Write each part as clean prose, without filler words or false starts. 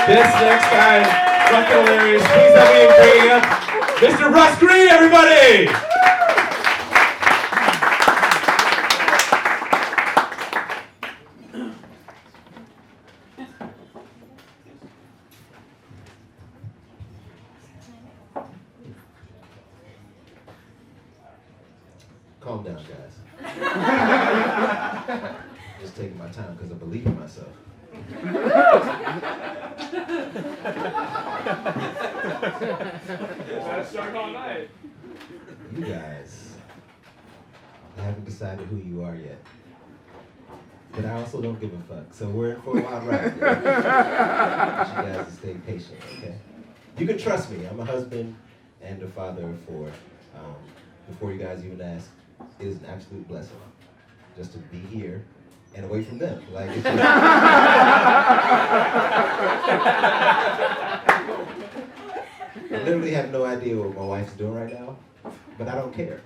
This next guy, fucking hilarious. Please help me in bringing up Mr. Russ Green, everybody! Calm down, guys. Just taking my time because I believe in myself. You guys, I haven't decided who you are yet. But I also don't give a fuck. So we're in for a wild ride. I want you guys to stay patient, okay? You can trust me. I'm a husband and a father of four. Before you guys even ask, it is an absolute blessing just to be here and away from them. Like, it's just... I literally have no idea what my wife's doing right now, but I don't care.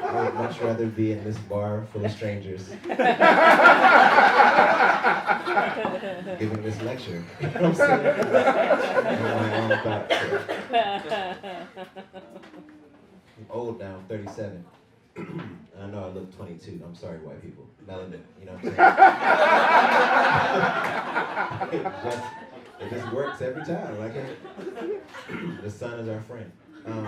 I would much rather be in this bar full of strangers giving this lecture. You know what I'm saying? I'm old now, I'm 37. I know I look 22. I'm sorry, white people. Melanin, you know what I'm saying? It just works every time. Like the sun is our friend. I'm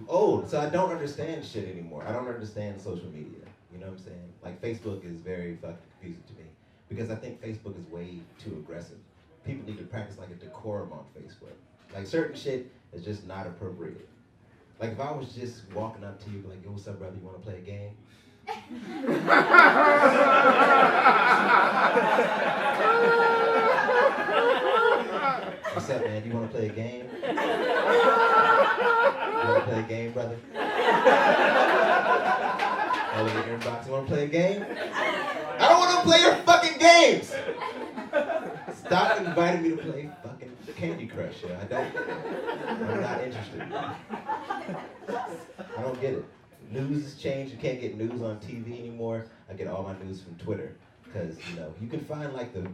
old, so I don't understand shit anymore. I don't understand social media. You know what I'm saying? Like Facebook is very fucking confusing to me because I think Facebook is way too aggressive. People need to practice like a decorum on Facebook. Like certain shit is just not appropriate. Like if I was just walking up to you like, yo, what's up, brother? You want to play a game? What's up, man? You want to play a game? You want to play a game, brother? All in your inbox. You want to play a game? I don't want to play your fucking games! Stop inviting me to play fucking Candy Crush. Yeah, I'm not interested. I don't get it. News has changed. You can't get news on TV anymore. I get all my news from Twitter. Because, you know, you can find like the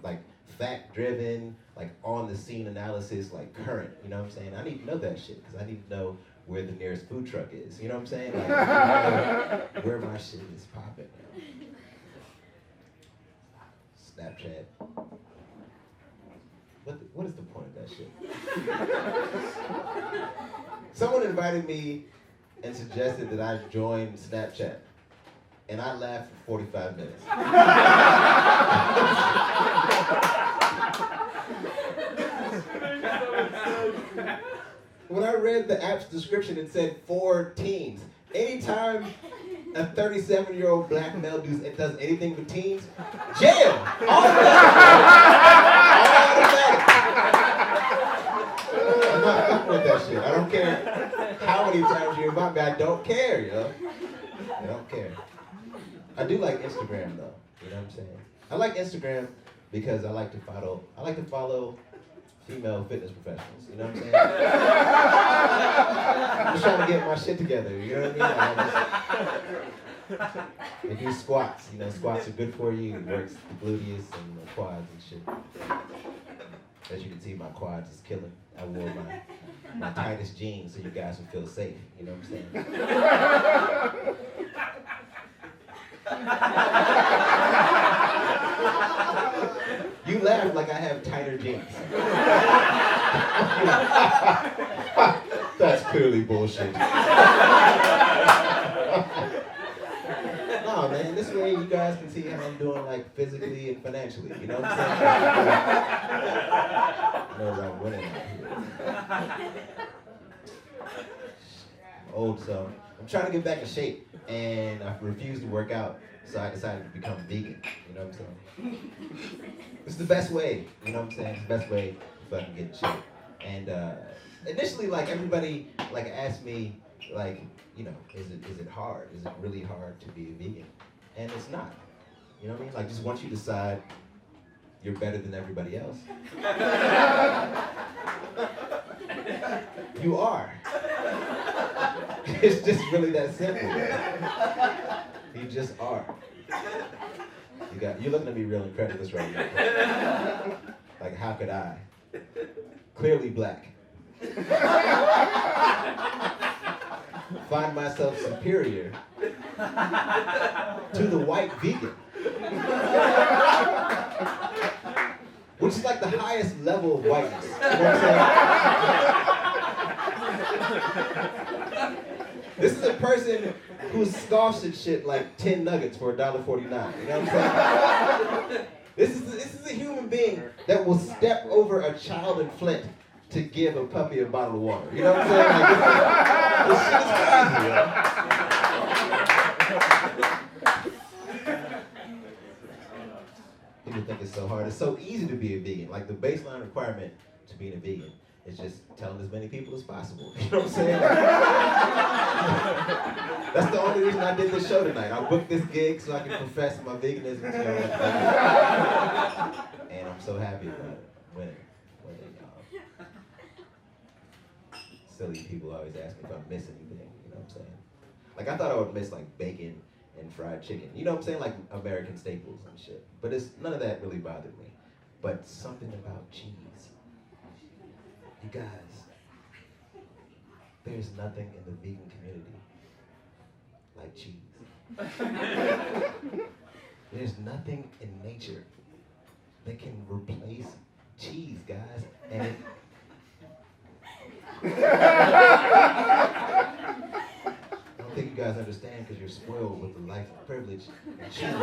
fact-driven, like on-the-scene analysis, like current, you know what I'm saying? I need to know that shit, because I need to know where the nearest food truck is, you know what I'm saying? Like, where my shit is popping now. Snapchat. What is the point of that shit? Someone invited me and suggested that I join Snapchat. And I laughed for 45 minutes. When I read the app's description, it said for teens. Anytime a 37-year-old black male does anything with teens, jail! I'm not fucking with that shit. I don't care how many times you invite me. I don't care, yo. I don't care. I do like Instagram though, you know what I'm saying? I like Instagram because I like to follow female fitness professionals, you know what I'm saying? I'm just trying to get my shit together, you know what I mean? They do squats, you know, squats are good for you, it works the gluteus and the quads and shit. As you can see, my quads is killing. I wore my tightest jeans so you guys would feel safe, you know what I'm saying? You laugh like I have tighter jeans. That's clearly bullshit. No, man, this way you guys can see how I'm doing, like, physically and financially, you know what I'm saying? I know that I'm winning out here. I'm old, so I'm trying to get back in shape, and I refuse to work out. So I decided to become vegan, you know what I'm saying? It's the best way, you know what I'm saying? It's the best way to fucking get in shape. And initially, like, everybody, like, asked me, like, you know, is it hard? Is it really hard to be a vegan? And it's not, you know what I mean? Like, just once you decide you're better than everybody else, you are. It's just really that simple. You just are. You got, you're looking at me real incredulous right now. Like, how could I? Clearly black. Find myself superior to the white vegan. Which is like the highest level of whiteness. You know what I'm saying? This is a person who scoffs at shit like 10 nuggets for $1.49. You know what I'm saying? This is a human being that will step over a child in Flint to give a puppy a bottle of water. You know what I'm saying? Like, this shit is crazy, yo. People think it's so hard. It's so easy to be a vegan. Like, the baseline requirement to being a vegan is just telling as many people as possible. You know what I'm saying? That's the only reason I did this show tonight. I booked this gig so I can profess my veganism to y'all. And I'm so happy about it. Winning, y'all. Silly people always ask me if I miss anything. You know what I'm saying? Like, I thought I would miss like bacon and fried chicken. You know what I'm saying? Like American staples and shit. But none of that really bothered me. But something about cheese. You guys, there's nothing in the vegan community like cheese. There's nothing in nature that can replace cheese, guys. And I don't think you guys understand because you're spoiled with the life of privilege and cheese.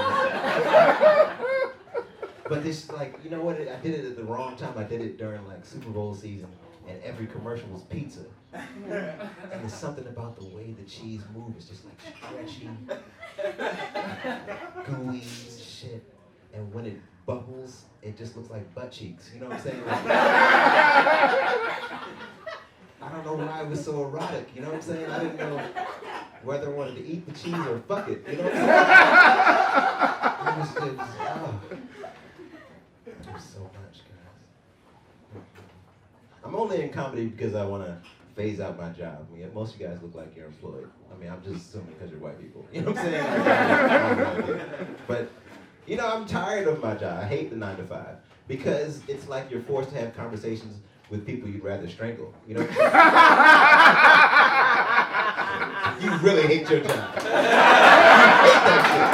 But this, like, you know what? I did it at the wrong time. I did it during like Super Bowl season, and every commercial was pizza. And there's something about the way the cheese moves. It's just like stretchy, gooey shit. And when it bubbles, it just looks like butt cheeks. You know what I'm saying? Like, I don't know why it was so erotic. You know what I'm saying? I didn't know whether I wanted to eat the cheese or fuck it. You know what I'm saying? It was There's so much, guys. I'm only in comedy because I want to phase out my job. I mean, most of you guys look like you're employed. I mean, I'm just assuming because you're white people. You know what I'm saying? But, you know, I'm tired of my job. I hate the 9 to 5 because it's like you're forced to have conversations with people you'd rather strangle. You know what I'm saying? You really hate your job. You hate that shit.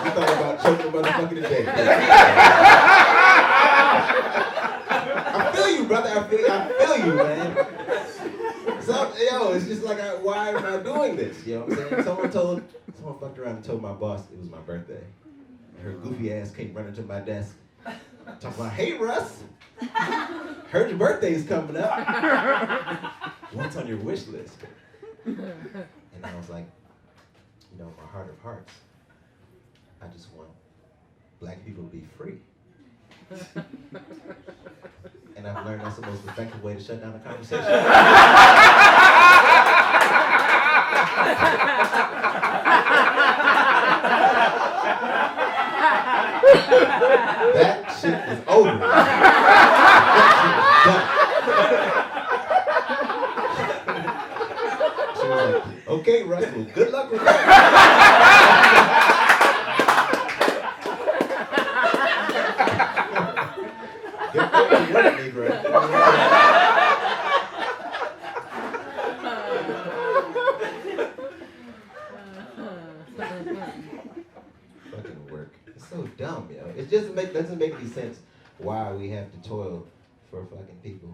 You thought about choking a motherfucker today. I feel you, brother. I feel you, man. So, it's just like, why am I doing this? You know what I'm saying? Someone fucked around and told my boss it was my birthday. Her goofy ass came running to my desk, talking about, hey, Russ, heard your birthday's coming up. What's on your wish list? And I was like, in my heart of hearts, I just want black people to be free. And I've learned that's the most effective way to shut down a conversation. That shit is over. She was like, okay, Russ, well, good luck with that. Get back to work, Negro. Fucking work. It's so dumb, yo. It just doesn't make any sense why we have to toil for fucking people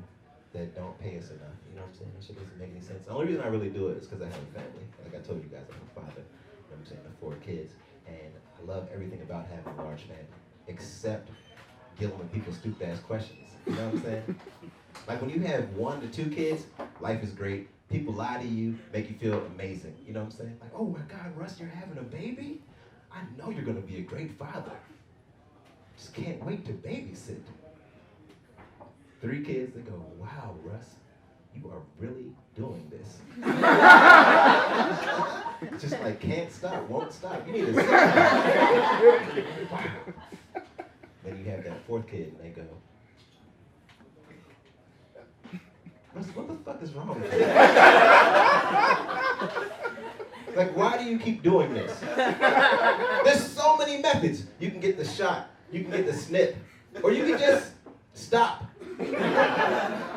that don't pay us enough. You know what I'm saying? That shit doesn't make any sense. The only reason I really do it is because I have a family. Like I told you guys, I'm a father. You know what I'm saying? I have 4 kids. And I love everything about having a large family, except dealing with people's stupid ass questions. You know what I'm saying? Like when you have 1 to 2 kids, life is great. People lie to you, make you feel amazing. You know what I'm saying? Like, oh my God, Russ, you're having a baby? I know you're gonna be a great father. Just can't wait to babysit. 3 kids, they go, wow, Russ, you are really doing this. Just like can't stop, won't stop. You need to sit down. Wow. Then you have that 4th kid and they go, Russ, what the fuck is wrong with you? Like, why do you keep doing this? There's so many methods. You can get the shot, you can get the snip, or you can just stop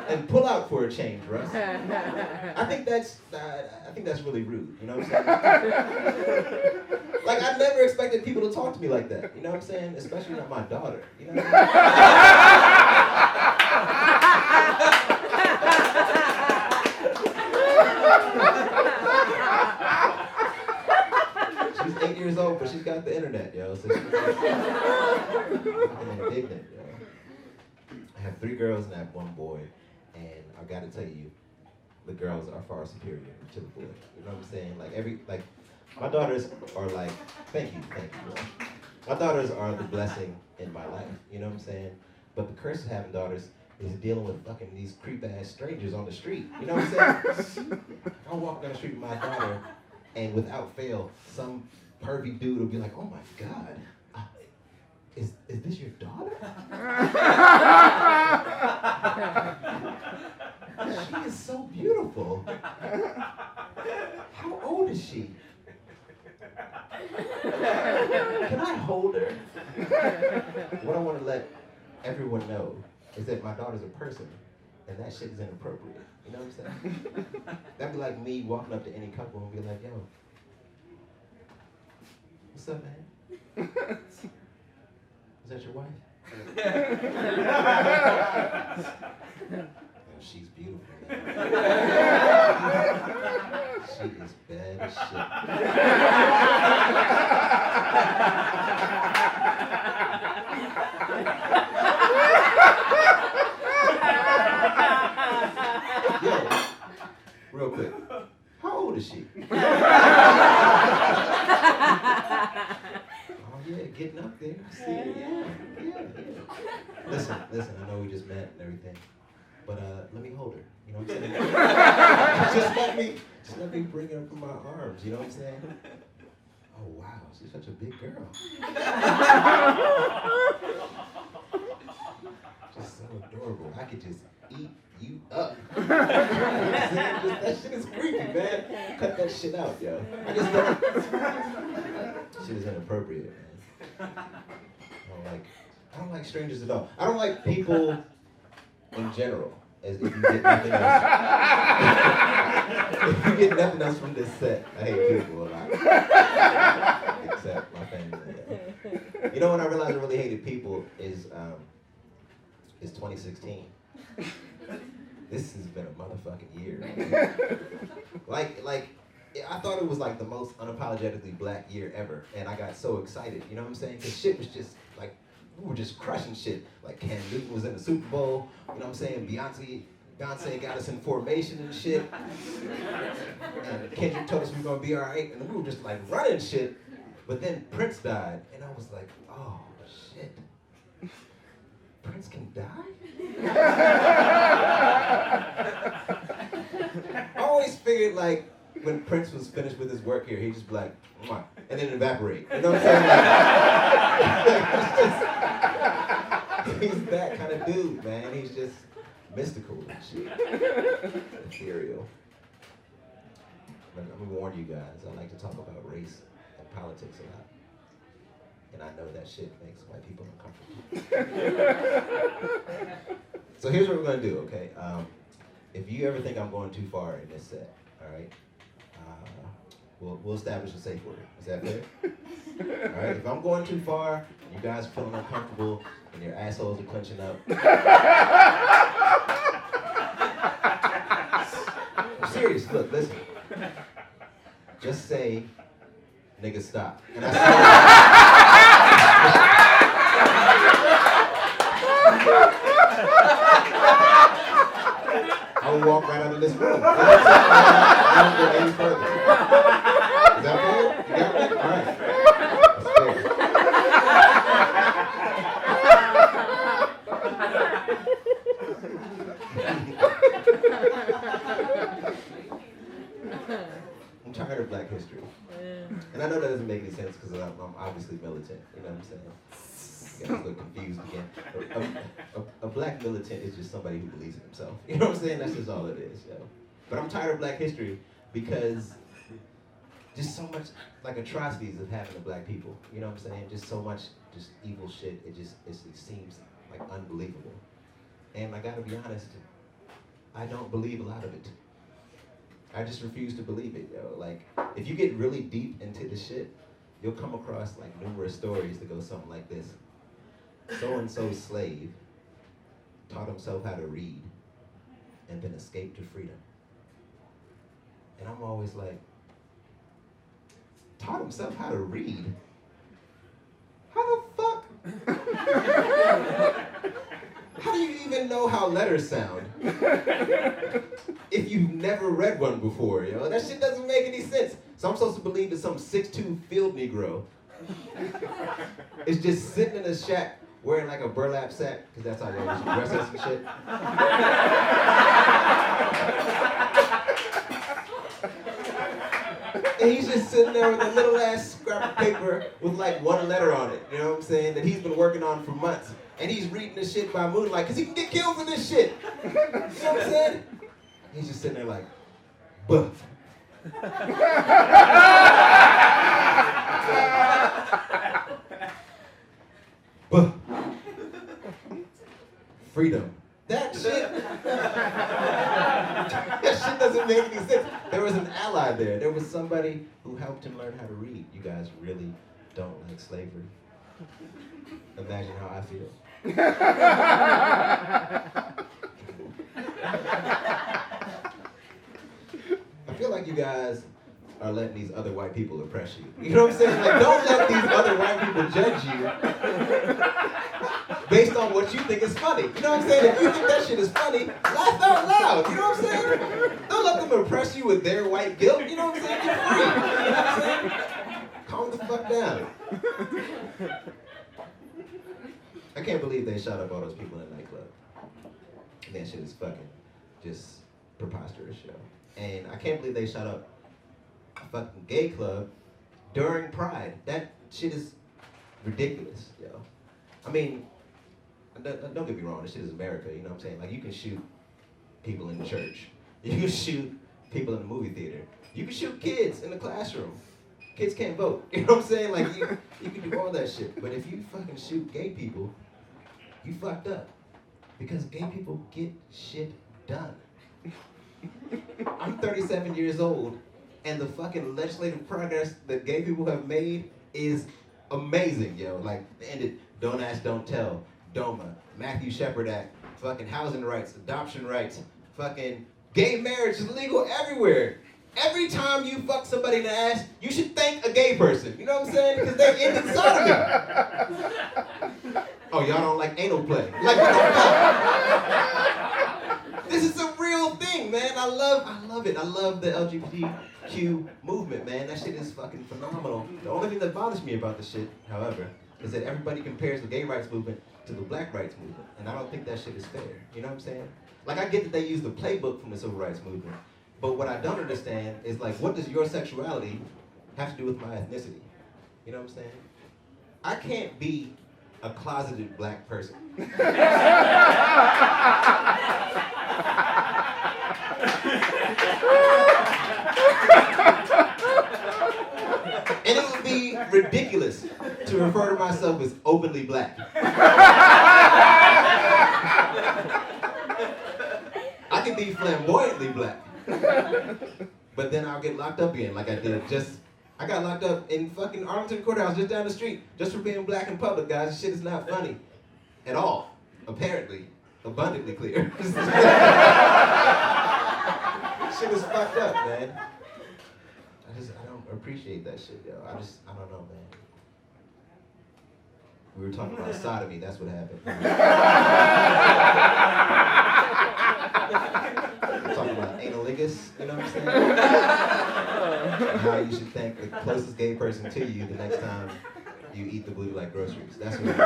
and pull out for a change, Russ. I think that's really rude. You know what I'm saying? Like, I never expected people to talk to me like that. You know what I'm saying? Especially not my daughter. You know what I mean? She's 8 years old, but she's got the internet, yo. So she's indignant, yo. I have 3 girls and I have 1 boy, and I gotta tell you, the girls are far superior to the boy. You know what I'm saying? Like my daughters are like, thank you, girl. My daughters are the blessing in my life. You know what I'm saying? But the curse of having daughters is dealing with fucking these creep ass strangers on the street. You know what I'm saying? I'm walking down the street with my daughter, and without fail, some pervy dude will be like, "Oh my God. Is this your daughter?" She is so beautiful. How old is she? Can I hold her? What I want to let everyone know is that my daughter's a person, and that shit is inappropriate. You know what I'm saying? That'd be like me walking up to any couple and be like, "Yo, what's up, man? Is that your wife?" Oh, she's beautiful, man. She is bad as shit. Yo, real quick, how old is she? Getting up there. See, yeah. Listen, I know we just met and everything, but let me hold her. You know what I'm saying? just let me bring her up in my arms. You know what I'm saying? Oh wow, she's such a big girl. Just so adorable. I could just eat you up. You know what I'm saying? That shit is creepy, man. Cut that shit out, yo. Shit is inappropriate, man. I don't like strangers at all. I don't like people in general. As if you get nothing else. If you get nothing else from this set, I hate people a lot. Except my family. Yeah. You know when I realized I really hated people is 2016. This has been a motherfucking year. Like I thought it was like the most unapologetically black year ever, and I got so excited, you know what I'm saying? Because shit was just like, we were just crushing shit. Like Cam Newton was in the Super Bowl, you know what I'm saying? Beyonce got us in formation and shit. And Kendrick told us we were gonna be all right, and we were just like running shit. But then Prince died, and I was like, oh shit. Prince can die? I always figured like, when Prince was finished with his work here, he'd just be like, "Mwah," and then evaporate. You know what I'm saying? He's that kind of dude, man. He's just mystical and shit. Ethereal. But I'm gonna warn you guys, I like to talk about race and politics a lot. And I know that shit makes white people uncomfortable. So here's what we're gonna do, okay? If you ever think I'm going too far in this set, all right? We'll establish a safe word. Is that fair? All right. If I'm going too far, you guys are feeling uncomfortable, and your assholes are clenching up. I'm serious. Look, listen. Just say, "Nigga, stop." And I will walk right out of this room. I won't go any further. Is that fair? You got me? All right. That's fair. I'm tired of Black history. And I know that doesn't make any sense because I'm obviously militant. You know what I'm saying? You guys look confused again. A Black militant is just somebody who believes in himself. You know what I'm saying? That's just all it is. Yo. But I'm tired of Black history because just so much like atrocities have happened to black people. You know what I'm saying? Just so much just evil shit. It seems like unbelievable. And I gotta be honest, I don't believe a lot of it. I just refuse to believe it, yo. Like, if you get really deep into the shit, you'll come across like numerous stories that go something like this. So-and-so's slave taught himself how to read and then escaped to freedom. And I'm always like, taught himself how to read? How the fuck? How do you even know how letters sound if you've never read one before, yo? That shit doesn't make any sense. So I'm supposed to believe that some 6'2" field Negro is just sitting in a shack wearing like a burlap sack, because that's how they dress us and shit. And he's just sitting there with a little ass scrap of paper with like one letter on it, you know what I'm saying, that he's been working on for months. And he's reading this shit by moonlight, because he can get killed for this shit. You know what I'm saying? He's just sitting there like, buh. Buh. Freedom. That shit. That shit doesn't make any sense. There was an ally there. There was somebody who helped him learn how to read. You guys really don't like slavery. Imagine how I feel. I feel like you guys are letting these other white people oppress you. You know what I'm saying? Like, don't let these other white people judge you based on what you think is funny. You know what I'm saying? If you think that shit is funny, laugh out loud. You know what I'm saying? Don't let them oppress you with their white guilt. You know what I'm saying? You're free. You know what I'm saying? Calm the fuck down. I can't believe they shot up all those people in the nightclub. That shit is fucking just preposterous, yo. And I can't believe they shot up a fucking gay club during Pride. That shit is ridiculous, yo. I mean, don't get me wrong, this shit is America, you know what I'm saying? Like, you can shoot people in the church. You can shoot people in the movie theater. You can shoot kids in the classroom. Kids can't vote. You know what I'm saying? Like, you can do all that shit. But if you fucking shoot gay people, you fucked up. Because gay people get shit done. I'm 37 years old, and the fucking legislative progress that gay people have made is amazing, yo. Like, they ended Don't Ask, Don't Tell, DOMA, Matthew Shepard Act, fucking housing rights, adoption rights, fucking gay marriage is legal everywhere. Every time you fuck somebody in the ass, you should thank a gay person. You know what I'm saying? Because they ended sodomy. Oh, y'all don't like anal play. Like, what the fuck? This is a real thing, man. I love it. I love the LGBTQ movement, man. That shit is fucking phenomenal. The only thing that bothers me about this shit, however, is that everybody compares the gay rights movement to the black rights movement. And I don't think that shit is fair. You know what I'm saying? Like, I get that they use the playbook from the civil rights movement. But what I don't understand is, like, what does your sexuality have to do with my ethnicity? You know what I'm saying? I can't be a closeted black person. And it would be ridiculous to refer to myself as openly black. I could be flamboyantly black. But then I'll get locked up again, like I did I got locked up in fucking Arlington Courthouse just down the street, just for being black in public, guys. This shit is not funny at all, apparently, abundantly clear. Shit is fucked up, man. I don't appreciate that shit, yo. I don't know, man. We were talking about sodomy, that's what happened. We're talking about analingus, you know what I'm saying? And how you should thank the closest gay person to you the next time you eat the Blue Light groceries. That's what it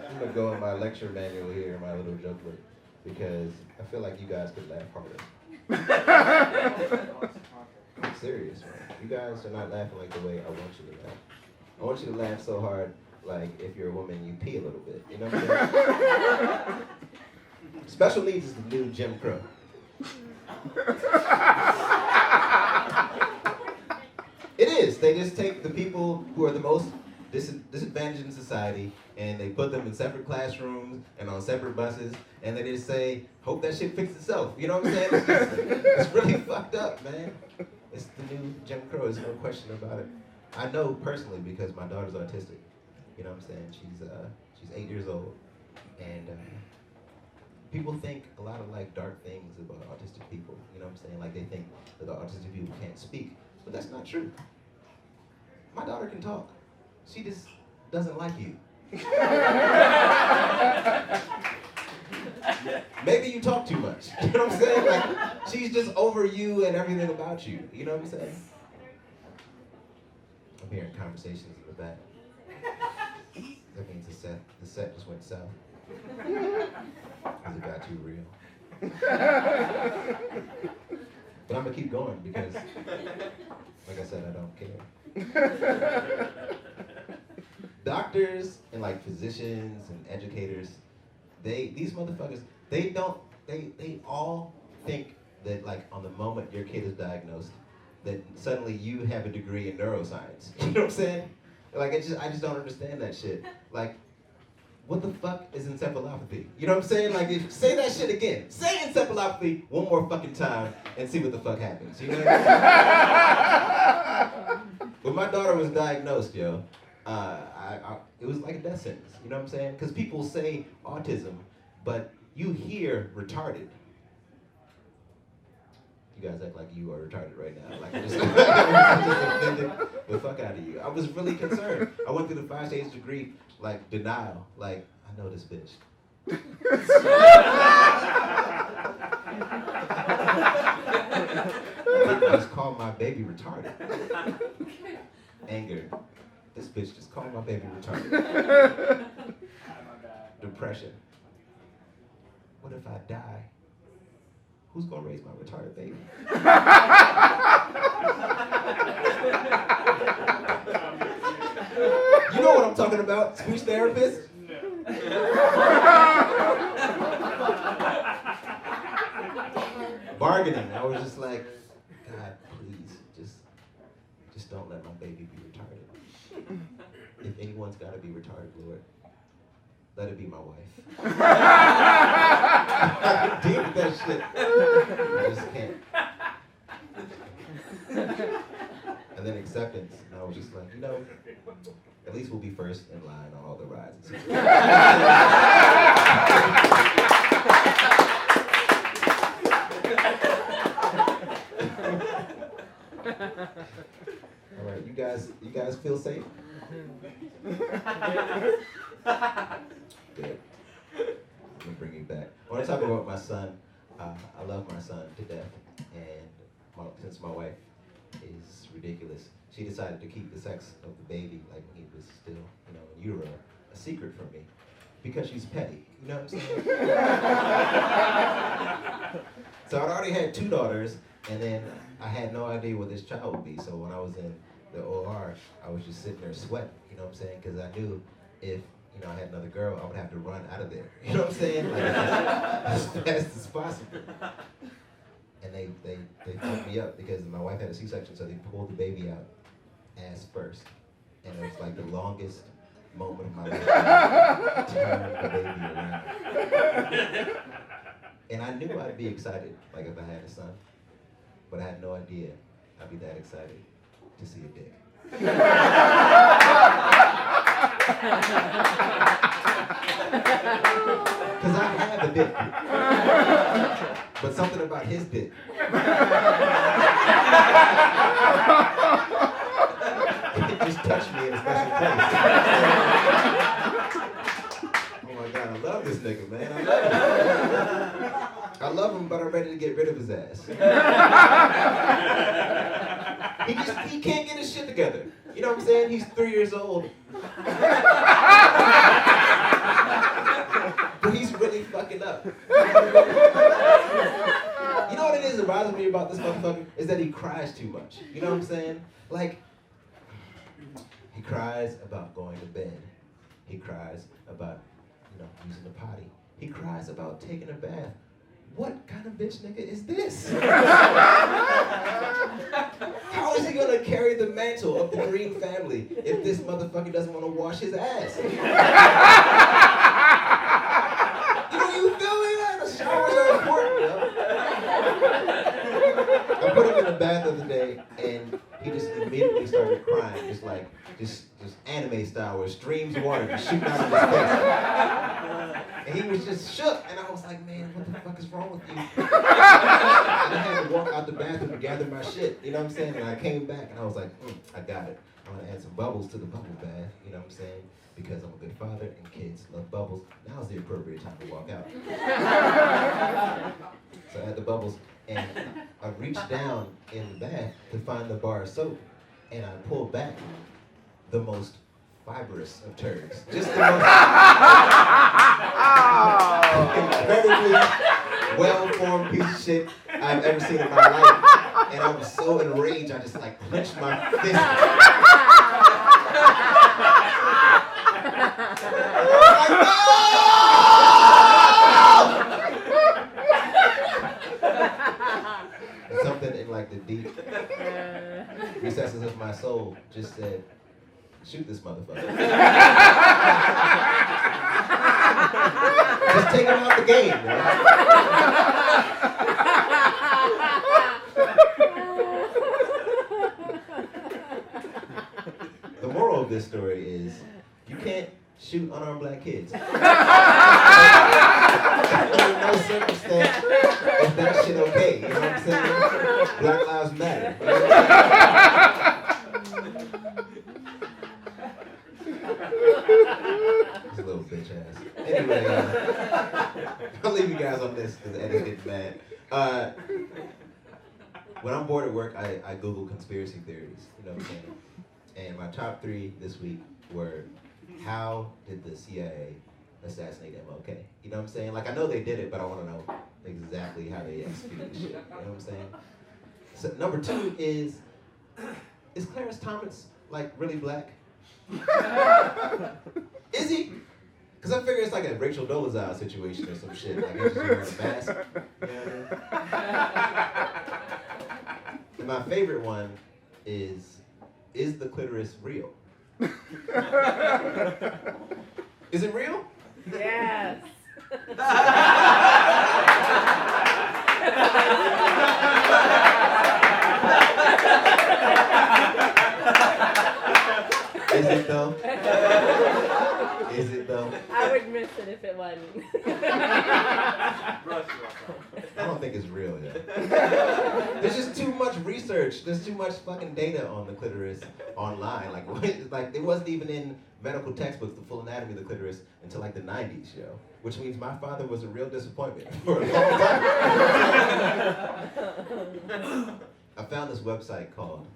I'm gonna go in my lecture manual here, my little joke book, because I feel like you guys could laugh harder. I'm serious, man. You guys are not laughing like the way I want you to laugh. I want you to laugh so hard like if you're a woman, you pee a little bit. You know what I'm saying? Special needs is the new Jim Crow. It is. They just take the people who are the most disadvantaged in society and they put them in separate classrooms and on separate buses and they just say, hope that shit fixes itself. You know what I'm saying? It's really fucked up, man. It's the new Jim Crow. There's no question about it. I know personally because my daughter's autistic. You know what I'm saying? She's 8 years old and people think a lot of like dark things about autistic people. You know what I'm saying? Like they think that the autistic people can't speak. But that's not true. My daughter can talk. She just doesn't like you. Maybe you talk too much. You know what I'm saying? Like, she's just over you and everything about you. You know what I'm saying? I'm hearing conversations in the back. That means the set just went south. Because it got too real. But I'm gonna keep going because, like I said, I don't care. Doctors and like physicians and educators, these motherfuckers, they all think that like on the moment your kid is diagnosed, that suddenly you have a degree in neuroscience. You know what I'm saying? Like I just don't understand that shit. Like, what the fuck is encephalopathy? You know what I'm saying? Like, say that shit again. Say encephalopathy one more fucking time and see what the fuck happens. You know what I mean? When my daughter was diagnosed, yo, it was like a death sentence. You know what I'm saying? Because people say autism, but you hear retarded. You guys act like you are retarded right now. Like I just offended the fuck out of you. I was really concerned. I went through the 5 stages of grief, like denial. Like, I know this bitch. I just called my baby retarded. Anger. This bitch just called my baby retarded. Depression. What if I die? Who's gonna raise my retarded baby? You know what I'm talking about, speech therapist? Bargaining. I was just like, God, please, just don't let my baby be retarded. If anyone's gotta be retarded, Lord, let it be my wife. I can deal with that shit. I just can't. And then acceptance. And I was just like, you know, at least we'll be first in line on all the rides. All right, you guys feel safe? Good. Let me bring you back. I want to talk about my son. I love my son to death, and since my wife is ridiculous, she decided to keep the sex of the baby, like when he was still, in utero, a secret from me, because she's petty. You know what I'm saying? So I'd already had 2 daughters, and then I had no idea what this child would be. So when I was in the OR, I was just sitting there sweating. You know what I'm saying? Because I knew if I had another girl, I would have to run out of there. You know what I'm saying? Like, as fast as possible. And they fucked me up because my wife had a C-section, so they pulled the baby out ass first. And it was like the longest moment of my life. Turn the baby around. And I knew I'd be excited, like if I had a son. But I had no idea I'd be that excited to see a dick. Because I have a dick. But something about his dick. It just touched me in a special place. Oh my God, I love this nigga, man. I love him, but I'm ready to get rid of his ass. He can't get his shit together. You know what I'm saying? He's 3 years old. But he's really fucking up. You know what it is that bothers me about this motherfucker? Is that he cries too much. You know what I'm saying? Like, he cries about going to bed. He cries about, using the potty. He cries about taking a bath. What kind of bitch nigga is this? How is he gonna carry the mantle of the Green family if this motherfucker doesn't want to wash his ass? You feel me, man? The showers are important, I put him in the bath the other day, and he just immediately started crying, just anime style, where streams of water just shooting out of his face. And he was just shook, and I was like, man, what the fuck is wrong with you? And I had to walk out the bathroom to gather my shit, you know what I'm saying? And I came back, and I was like, I got it. I'm gonna add some bubbles to the bubble bath, you know what I'm saying? Because I'm a good father, and kids love bubbles. Now's the appropriate time to walk out. So I had the bubbles, and I reached down in the bath to find the bar of soap, and I pulled back the most fibrous of turds. Just the most incredibly well-formed piece of shit I've ever seen in my life. And I was so enraged, I just clenched my fist. Something in the deep recesses of my soul just said, shoot this motherfucker. Just take him out the game, man. The moral of this story is, you can't shoot unarmed black kids. Under no circumstance is that shit okay, you know what I'm saying? Black lives matter. You know what I'm saying? This little bitch ass. Anyway, I'll leave you guys on this because the edit's getting mad. When I'm bored at work, I Google conspiracy theories, you know what I'm saying? And my top 3 this week were, how did the CIA assassinate MLK? You know what I'm saying? I know they did it, but I want to know exactly how they executed the shit. You know what I'm saying? So number 2 is Clarence Thomas really black? Is he? Because I figure it's like a Rachel Dolezal situation or some shit. He's just wearing a mask. You know what I mean? And my favorite one is the clitoris real? Is it real? Yes. Is it though? Is it though? I would miss it if it wasn't. I don't think it's real yet. There's just too much research. There's too much fucking data on the clitoris online. It wasn't even in medical textbooks, the full anatomy of the clitoris, until the 90s, yo. Which means my father was a real disappointment for a long time. I found this website called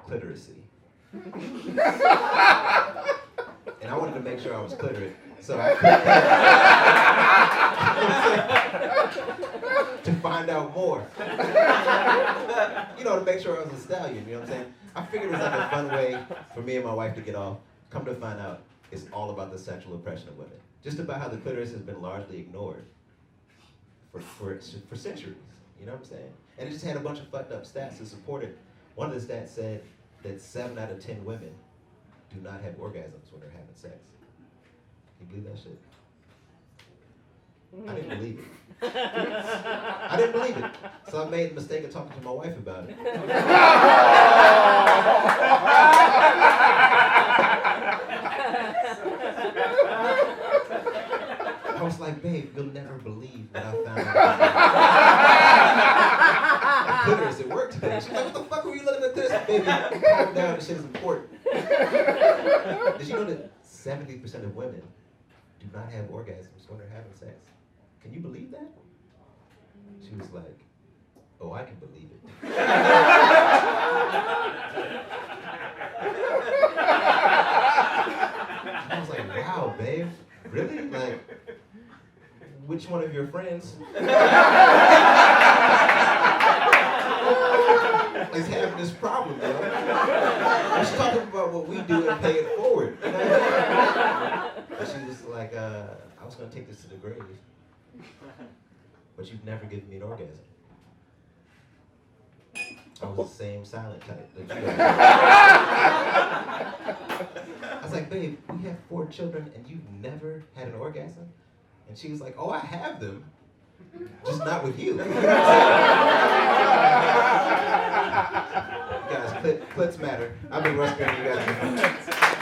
Cliteracy. And I wanted to make sure I was clitorate, so I clicked to find out more. To make sure I was a stallion, you know what I'm saying? I figured it was a fun way for me and my wife to get off. Come to find out, it's all about the sexual oppression of women. Just about how the clitoris has been largely ignored for centuries, you know what I'm saying? And it just had a bunch of fucked up stats to support it. One of the stats said that 7 out of 10 women do not have orgasms when they're having sex. Can you believe that shit? I didn't believe it. I didn't believe it. So I made the mistake of talking to my wife about it. I was like, babe, you'll never believe what I found out. Clitoris at work today. She's like, what the fuck were you looking at this? Baby, calm down, this shit is important. Did you know that 70% of women do not have orgasms when they're having sex? Can you believe that? She was like, oh, I can believe it. I was like, wow, babe, really? Which one of your friends is having this problem, yo? Let's talk about what we do and pay it forward. You know what I mean? And she was like, I was gonna take this to the grave, but you've never given me an orgasm. I was the same silent type that you are. I was like, babe, we have 4 children and you've never had an orgasm? And she was like, oh, I have them, just not with you. Guys, clits matter. I've been Russ, you guys.